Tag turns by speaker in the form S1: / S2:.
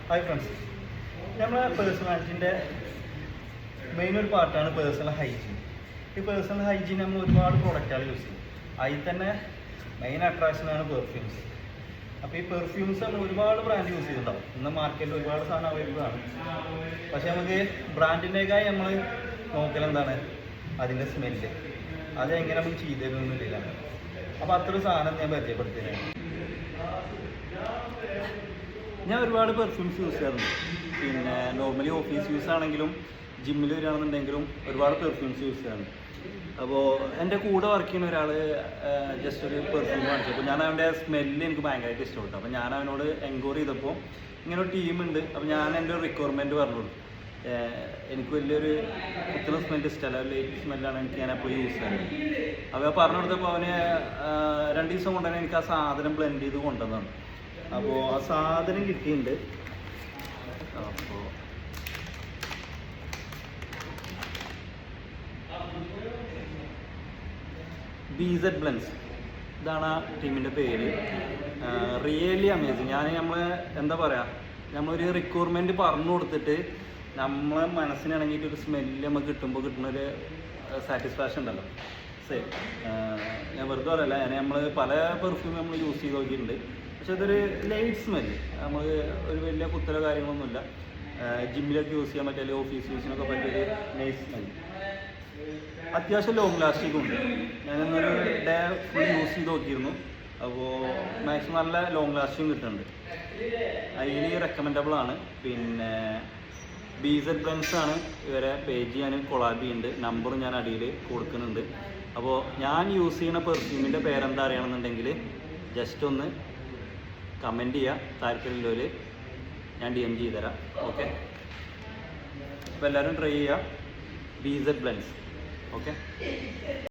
S1: Hi friends, നമ്മളെ പേഴ്സണാലിറ്റിൻ്റെ main ഒരു പാർട്ടാണ് പേഴ്സണൽ ഹൈജീൻ. ഈ പേഴ്സണൽ ഹൈജീൻ നമ്മൾ ഒരുപാട് പ്രോഡക്റ്റുകൾ യൂസ് ചെയ്യും. അതിൽ തന്നെ മെയിൻ അട്രാക്ഷനാണ് പെർഫ്യൂംസ്. അപ്പോൾ ഈ പെർഫ്യൂംസ് നമ്മൾ ഒരുപാട് ബ്രാൻഡ് യൂസ് ചെയ്തിട്ടുണ്ടാവും. ഇന്ന് മാർക്കറ്റിൽ ഒരുപാട് സാധനം അവൈലബിൾ ആണ്. പക്ഷേ നമുക്ക് ബ്രാൻഡിൻ്റെക്കായി നമ്മൾ നോക്കലെന്താണ് അതിൻ്റെ സ്മെല്ല്, അതെങ്ങനെ നമുക്ക് ചെയ്തു തരുന്നില്ല. അപ്പോൾ അത്ര സാധനം ഞാൻ പരിചയപ്പെടുത്തിയത്. ഞാൻ ഒരുപാട് പെർഫ്യൂംസ് യൂസ് ചെയ്യാറുണ്ട്. പിന്നെ നോർമലി ഓഫീസ് യൂസ് ആണെങ്കിലും ജിമ്മിൽ വരികയാണെന്നുണ്ടെങ്കിലും ഒരുപാട് പെർഫ്യൂംസ് യൂസ് ചെയ്യാറുണ്ട്. അപ്പോൾ എൻ്റെ കൂടെ വർക്ക് ചെയ്യുന്ന ഒരാൾ ജസ്റ്റ് ഒരു പെർഫ്യൂം കാണിച്ചു. അപ്പോൾ ഞാൻ അവൻ്റെ സ്മെല്ല് എനിക്ക് ഭയങ്കരമായിട്ട് ഇഷ്ടപ്പെട്ടു. അപ്പോൾ ഞാൻ അവനോട് എൻക്വയറി ചെയ്തപ്പോൾ ഇങ്ങനെ ഒരു ടീമുണ്ട്. അപ്പോൾ ഞാൻ എൻ്റെ ഒരു റിക്വയർമെൻറ്റ് പറഞ്ഞോളൂ. എനിക്ക് വലിയൊരു കുത്തുന്ന സ്മെല്ല് ഇഷ്ടമല്ല, ലേറ്റ് സ്മെല്ലാണ് എനിക്ക് ഞാൻ എപ്പോഴും യൂസ് ചെയ്യുന്നത്. അപ്പോൾ പറഞ്ഞു കൊടുത്തപ്പോൾ അവന് 2 ദിവസം കൊണ്ട് തന്നെ എനിക്ക് ആ സാധനം ബ്ലെൻഡ് ചെയ്ത് കൊണ്ടുവന്നതാണ്. അപ്പോൾ ആ സാധനം കിട്ടിയിട്ടുണ്ട്. അപ്പോൾ BZ Blends ഇതാണ് ആ ടീമിൻ്റെ പേര്. Really amazing. നമ്മൾ എന്താ പറയുക, നമ്മളൊരു റിക്വയർമെൻറ്റ് പറഞ്ഞു കൊടുത്തിട്ട് നമ്മളെ മനസ്സിനിണങ്ങിയിട്ട് ഒരു സ്മെല്ല് നമുക്ക് കിട്ടുമ്പോൾ കിട്ടുന്നൊരു സാറ്റിസ്ഫാക്ഷൻ ഉണ്ടല്ലോ. സെയിം ഞാൻ വെറുതെ പറയല്ല, നമ്മൾ പല പെർഫ്യൂം നമ്മൾ യൂസ് ചെയ്ത് നോക്കിയിട്ടുണ്ട്. പക്ഷെ അതൊരു ലൈറ്റ് സ്മെല്ല്, നമ്മൾ ഒരു വലിയ കുത്തലോ കാര്യങ്ങളൊന്നുമില്ല. ജിമ്മിലൊക്കെ യൂസ് ചെയ്യാൻ പറ്റിയ, അല്ലെങ്കിൽ ഓഫീസ് യൂസിനൊക്കെ പറ്റിയൊരു നൈസ് സ്മെല്ല്. അത്യാവശ്യം ലോങ് ലാസ്റ്റിംഗ് ഉണ്ട്. ഞാനിന്നൊരു ഡേ ഫുൾ യൂസ് ചെയ്ത് നോക്കിയിരുന്നു. അപ്പോൾ മാക്സിമം നല്ല ലോങ് ലാസ്റ്റിംഗ് കിട്ടുന്നുണ്ട്. അതിൽ റെക്കമെൻഡബിൾ ആണ്. പിന്നെ BZ Blends ആണ് ഇവരെ പേജ് ഞാൻ കൊളാബ് ചെയ്യുന്നുണ്ട്. നമ്പറും ഞാൻ അടിയിൽ കൊടുക്കുന്നുണ്ട്. അപ്പോൾ ഞാൻ യൂസ് ചെയ്യുന്ന പെർഫ്യൂമിൻ്റെ പേരെന്താ അറിയണമെന്നുണ്ടെങ്കിൽ ജസ്റ്റ് ഒന്ന് കമൻറ്റ് ചെയ്യുക. താല്പര്യമുള്ളവർ ഞാൻ DM ചെയ്തുതരാം. ഓക്കെ, അപ്പോൾ എല്ലാവരും ട്രൈ ചെയ്യുക BZ Blends. ഓക്കെ.